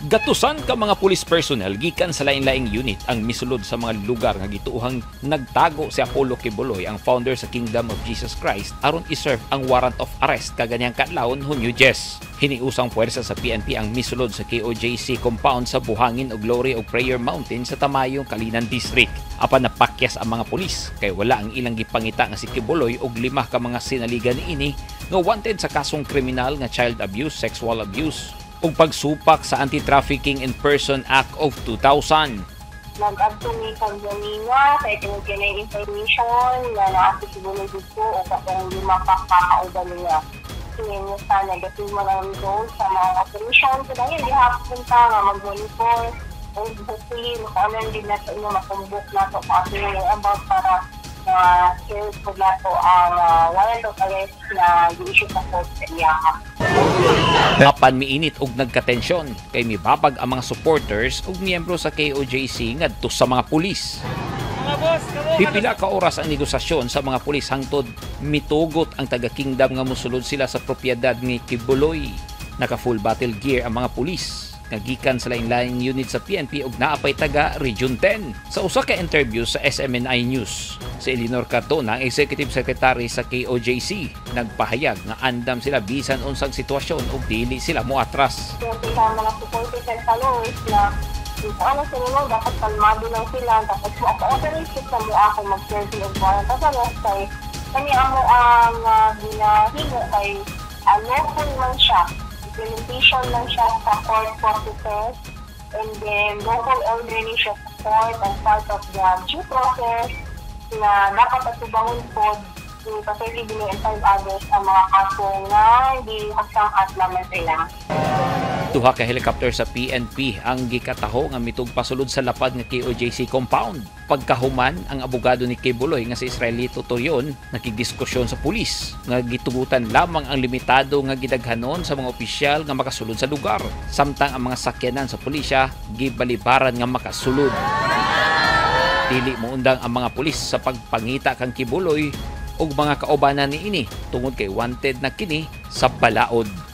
Gatusan ka mga police personnel gikan sa lain-laing unit ang misulod sa mga lugar nga gituohang nagtago si Apollo Quiboloy, ang founder sa Kingdom of Jesus Christ, aron iserve ang warrant of arrest kaganyang kadlawon Hunyo 10. Hiniusang puwersa sa PNP ang misulod sa KOJC compound sa Buhangin ug Glory ug Prayer Mountain sa Tamayong, Kalinan District. Apan napakyas ang mga pulis kay wala ang ilang gipangita nga si Quiboloy ug 5 ka mga sinaligan niini nga wanted sa kasong kriminal nga child abuse, sexual abuse ug pagsupak sa Anti-Trafficking in Person Act of 2000. Nag-abto ni Kagyanina sa itinugyan na information na naasisibuloy dito o katong 5 kakauban niya. Sinino sa negative malang goal sa mga operation. So dahil gihapon ka nga mag-monitor o hopefully makaanan din na sa inyo makumbok na ito kasi about para share po na ito ang warrant of arrest na i-issue sa court sa iyaha. Apan miinit og nagkatensyon kay mibabag ang mga supporters ug miyembro sa KOJC ngadto sa mga pulis. Pipila ka oras ang negosasyon sa mga pulis hangtod mitugot ang taga-Kingdom nga mosulod sila sa propiedad ni Quiboloy. Naka full battle gear ang mga pulis nga gikan sa lain-laing unit sa PNP ug naapay taga Region 10. Sa usa ka interview sa SMNI News, si Elinor Cardona, ang Executive Secretary sa KOJC, nagpahayag nga andam sila bisan unsang sitwasyon ug dili sila moatras. So sa mga supporters and followers na ano sa nila, dapat kalmado lang sila, dapat ma-authorize sa mga ako mag-serve ng warrant of arrest kay kanya mo ang ginahingo kay local man siya. Implementation lang siya sa court processes and then local order siya sa court as part of the due process na dapat atubangon po kasi hindi and 5 others ang mga kaso na hindi hasang at naman sila. Duha ka helicopter sa PNP ang gikataho nga mitug pasulod sa lapad nga KOJC compound. Pagkahuman, ang abogado ni Quiboloy nga si Israelito Torion nakigdiskusyon sa pulis nga gitugutan lamang ang limitado nga gidaghanon sa mga opisyal nga makasulod sa lugar, samtang ang mga sakyanan sa pulisya gibalibaran nga makasulod. Dili mo undang ang mga pulis sa pagpangita kang Quiboloy ug mga kaubanan niini tungod kay wanted na kini sa balaod.